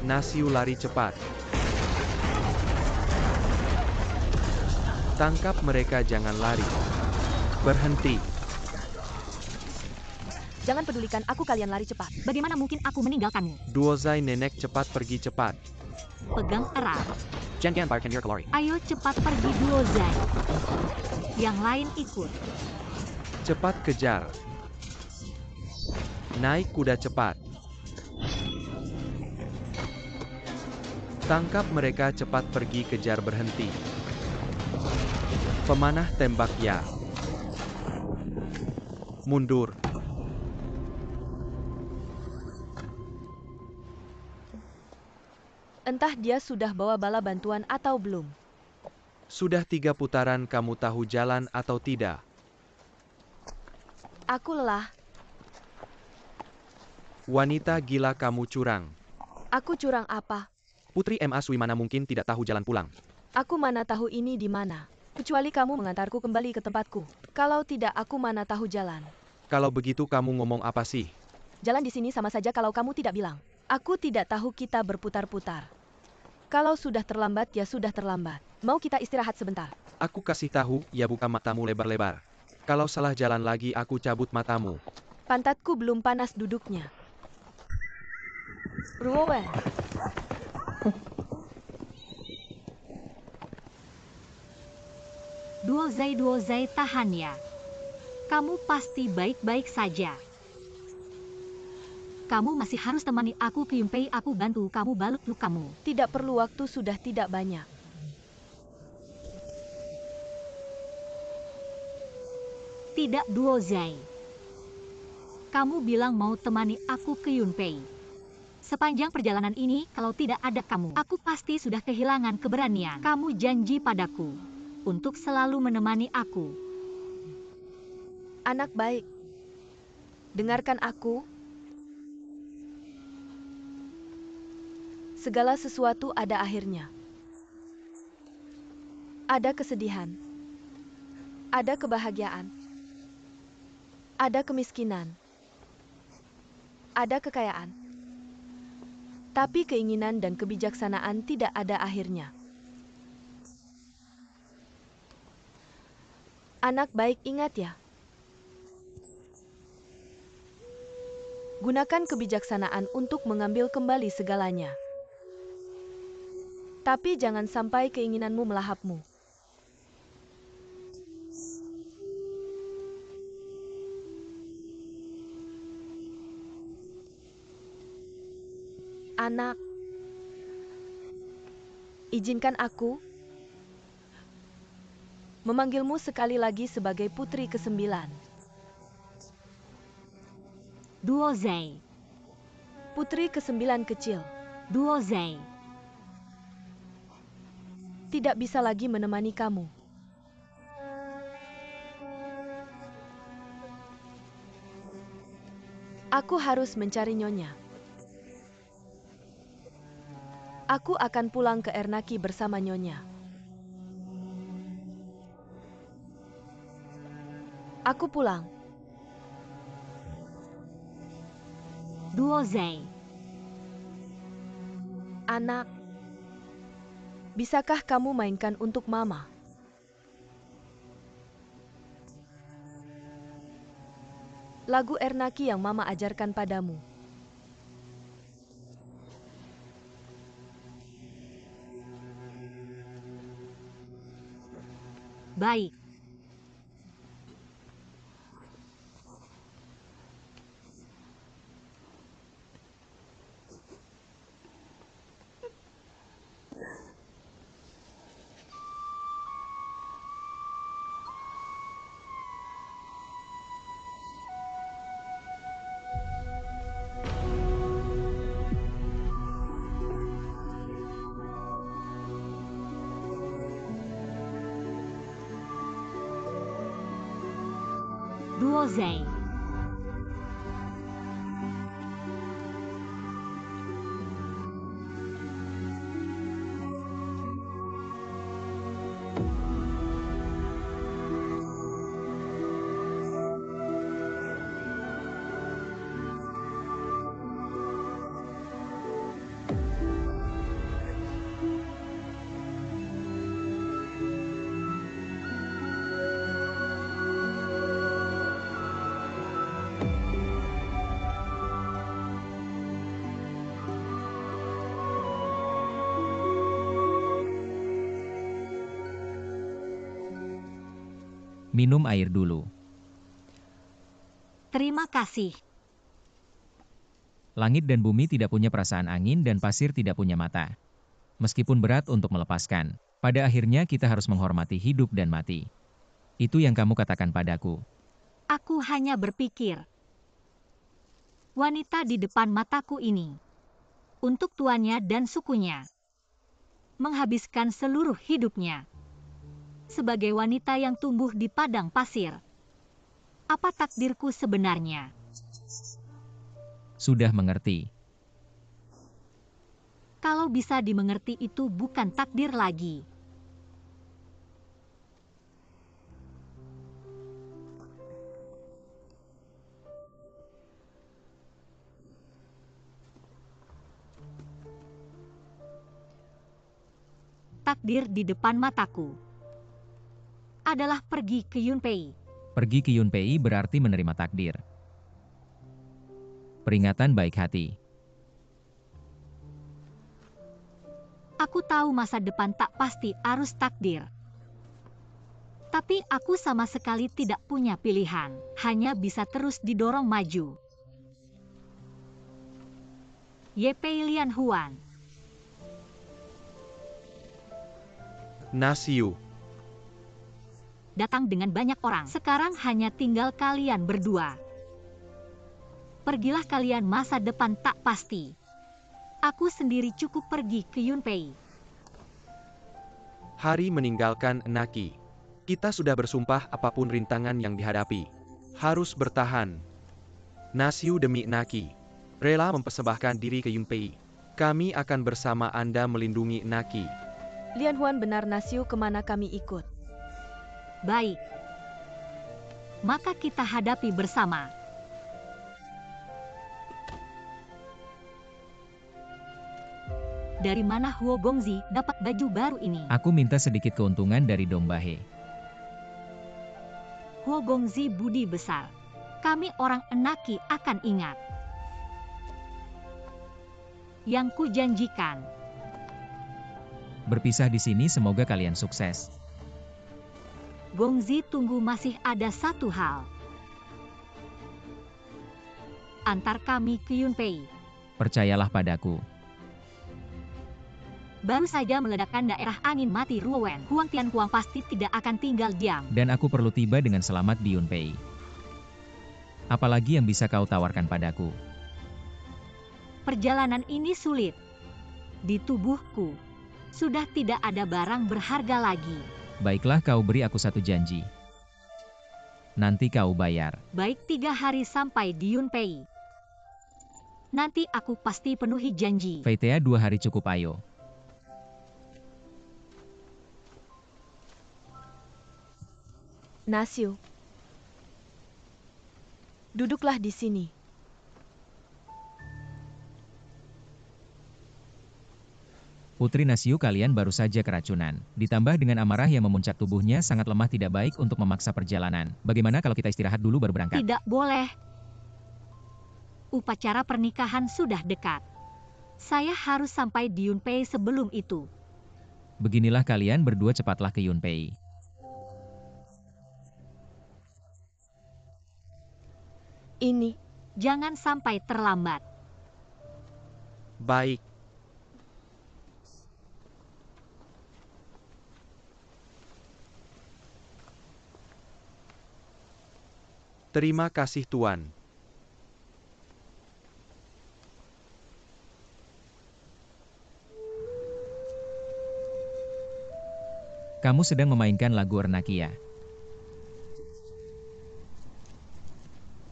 Nasiu lari cepat. Tangkap mereka, jangan lari. Berhenti. Jangan pedulikan aku, kalian lari cepat. Bagaimana mungkin aku meninggalkanmu? Duozai, nenek, cepat pergi, cepat. Pegang erat. Jangan barkan your kalori. Ayo cepat pergi, Duozai. Yang lain ikut. Cepat kejar. Naik kuda cepat. Tangkap mereka, cepat pergi, kejar, berhenti. Pemanah tembak, ya. Mundur. Entah dia sudah bawa bala bantuan atau belum. Sudah 3 putaran, kamu tahu jalan atau tidak? Aku lelah. Wanita gila, kamu curang. Aku curang apa? Putri Ma Sui mana mungkin tidak tahu jalan pulang. Aku mana tahu ini di mana. Kecuali kamu mengantarku kembali ke tempatku. Kalau tidak, aku mana tahu jalan. Kalau begitu kamu ngomong apa sih? Jalan di sini sama saja kalau kamu tidak bilang. Aku tidak tahu, kita berputar-putar. Kalau sudah terlambat, ya sudah terlambat. Mau kita istirahat sebentar? Aku kasih tahu, ya buka matamu lebar-lebar. Kalau salah jalan lagi, aku cabut matamu. Pantatku belum panas duduknya. Ruowen. Duozai, tahan ya. Kamu pasti baik-baik saja. Kamu masih harus temani aku ke Yunpei, aku bantu kamu balut lukamu. Tidak perlu, waktu sudah tidak banyak. Tidak, Duozai. Kamu bilang mau temani aku ke Yunpei. Sepanjang perjalanan ini, kalau tidak ada kamu, aku pasti sudah kehilangan keberanian. Kamu janji padaku untuk selalu menemani aku. Anak baik, dengarkan aku. Segala sesuatu ada akhirnya. Ada kesedihan, ada kebahagiaan, ada kemiskinan, ada kekayaan. Tapi keinginan dan kebijaksanaan tidak ada akhirnya. Anak baik, ingat ya. Gunakan kebijaksanaan untuk mengambil kembali segalanya. Tapi jangan sampai keinginanmu melahapmu. Anak, izinkan aku memanggilmu sekali lagi sebagai putri ke-9. Duozai. Putri ke-9 kecil. Duozai. Tidak bisa lagi menemani kamu. Aku harus mencari Nyonya. Aku akan pulang ke Ernaki bersama Nyonya. Aku pulang. Duozai. Anak, bisakah kamu mainkan untuk Mama? Lagu Ernaki yang Mama ajarkan padamu. Baik. Duozai. Minum air dulu. Terima kasih. Langit dan bumi tidak punya perasaan, angin dan pasir tidak punya mata. Meskipun berat untuk melepaskan, pada akhirnya kita harus menghormati hidup dan mati. Itu yang kamu katakan padaku. Aku hanya berpikir, wanita di depan mataku ini, untuk tuannya dan sukunya, menghabiskan seluruh hidupnya. Sebagai wanita yang tumbuh di padang pasir, apa takdirku sebenarnya? Sudah mengerti. Kalau bisa dimengerti itu bukan takdir lagi. Takdir di depan mataku adalah pergi ke Yunpei. Pergi ke Yunpei berarti menerima takdir. Peringatan baik hati. Aku tahu masa depan tak pasti arus takdir. Tapi aku sama sekali tidak punya pilihan, hanya bisa terus didorong maju. Yepei Lian Huan. Nasiu. Datang dengan banyak orang. Sekarang hanya tinggal kalian berdua. Pergilah kalian, masa depan tak pasti. Aku sendiri cukup pergi ke Yunpei. Hari meninggalkan Naki. Kita sudah bersumpah apapun rintangan yang dihadapi, harus bertahan. Nasiu demi Naki. Rela mempersembahkan diri ke Yunpei. Kami akan bersama Anda melindungi Naki. Lian Huan, benar Nasiu, kemana kami ikut? Baik. Maka kita hadapi bersama. Dari mana Huo Gongzi dapat baju baru ini? Aku minta sedikit keuntungan dari domba He. Huo Gongzi budi besar. Kami orang Enaki akan ingat. Yang kujanjikan. Berpisah di sini, semoga kalian sukses. Gongzi, tunggu, masih ada satu hal. Antar kami ke Yunpei. Percayalah padaku. Baru saja meledakkan daerah angin mati Ruowen. Huang Tianhuang pasti tidak akan tinggal diam. Dan aku perlu tiba dengan selamat di Yunpei. Apalagi yang bisa kau tawarkan padaku? Perjalanan ini sulit. Di tubuhku sudah tidak ada barang berharga lagi. Baiklah, kau beri aku satu janji. Nanti kau bayar. Baik, 3 hari sampai di Yunpei. Nanti aku pasti penuhi janji. Feitea 2 hari cukup, ayo. Nasiu, duduklah di sini. Putri Nasiu, kalian baru saja keracunan. Ditambah dengan amarah yang memuncak tubuhnya, sangat lemah, tidak baik untuk memaksa perjalanan. Bagaimana kalau kita istirahat dulu baru berangkat? Tidak boleh. Upacara pernikahan sudah dekat. Saya harus sampai di Yunpei sebelum itu. Beginilah, kalian berdua cepatlah ke Yunpei. Ini, jangan sampai terlambat. Baik. Terima kasih, Tuan. Kamu sedang memainkan lagu Ernakia.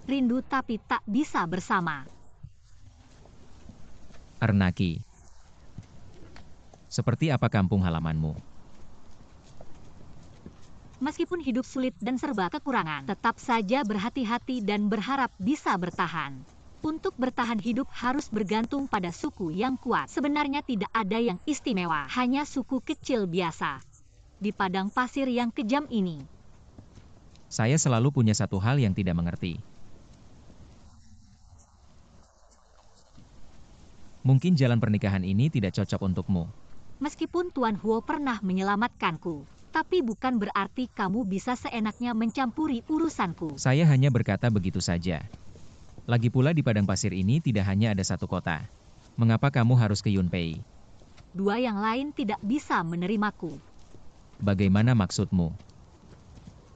Rindu tapi tak bisa bersama. Ernaki. Seperti apa kampung halamanmu? Meskipun hidup sulit dan serba kekurangan, tetap saja berhati-hati dan berharap bisa bertahan. Untuk bertahan hidup harus bergantung pada suku yang kuat. Sebenarnya tidak ada yang istimewa, hanya suku kecil biasa. Di padang pasir yang kejam ini. Saya selalu punya satu hal yang tidak mengerti. Mungkin jalan pernikahan ini tidak cocok untukmu. Meskipun Tuan Huo pernah menyelamatkanku, tapi bukan berarti kamu bisa seenaknya mencampuri urusanku. Saya hanya berkata begitu saja. Lagi pula di padang pasir ini tidak hanya ada satu kota. Mengapa kamu harus ke Yunpei? Dua yang lain tidak bisa menerimaku. Bagaimana maksudmu?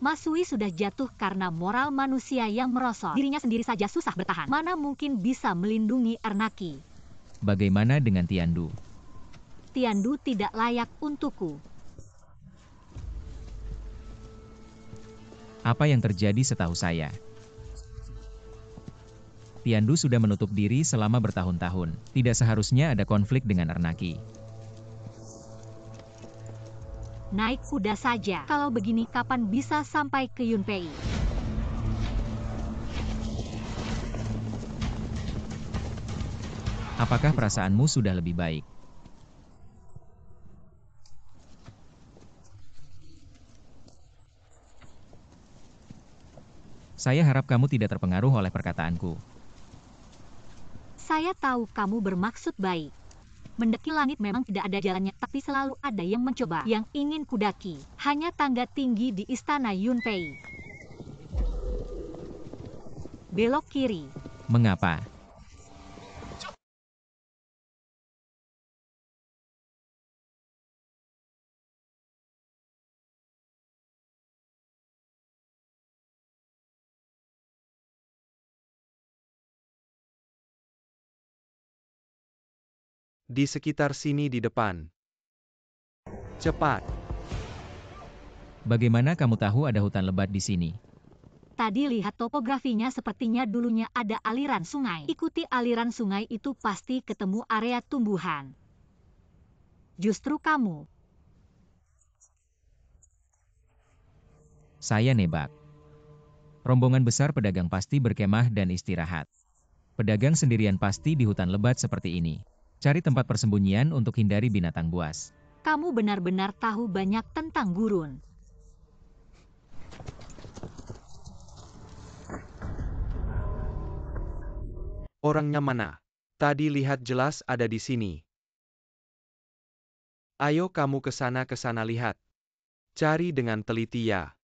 Masui sudah jatuh karena moral manusia yang merosot. Dirinya sendiri saja susah bertahan. Mana mungkin bisa melindungi Ernaki? Bagaimana dengan Tiandu? Tiandu tidak layak untukku. Apa yang terjadi setahu saya? Tiandu sudah menutup diri selama bertahun-tahun. Tidak seharusnya ada konflik dengan Ernaki. Naik kuda saja. Kalau begini kapan bisa sampai ke Yunpei? Apakah perasaanmu sudah lebih baik? Saya harap kamu tidak terpengaruh oleh perkataanku. Saya tahu kamu bermaksud baik. Mendaki langit memang tidak ada jalannya, tapi selalu ada yang mencoba. Yang ingin kudaki hanya tangga tinggi di istana Yunpei. Belok kiri. Mengapa? Di sekitar sini di depan. Cepat. Bagaimana kamu tahu ada hutan lebat di sini? Tadi lihat topografinya, sepertinya dulunya ada aliran sungai. Ikuti aliran sungai itu pasti ketemu area tumbuhan. Justru kamu. Saya nebak. Rombongan besar pedagang pasti berkemah dan istirahat. Pedagang sendirian pasti di hutan lebat seperti ini. Cari tempat persembunyian untuk hindari binatang buas. Kamu benar-benar tahu banyak tentang gurun. Orangnya mana? Tadi lihat jelas ada di sini. Ayo kamu ke sana lihat. Cari dengan teliti ya.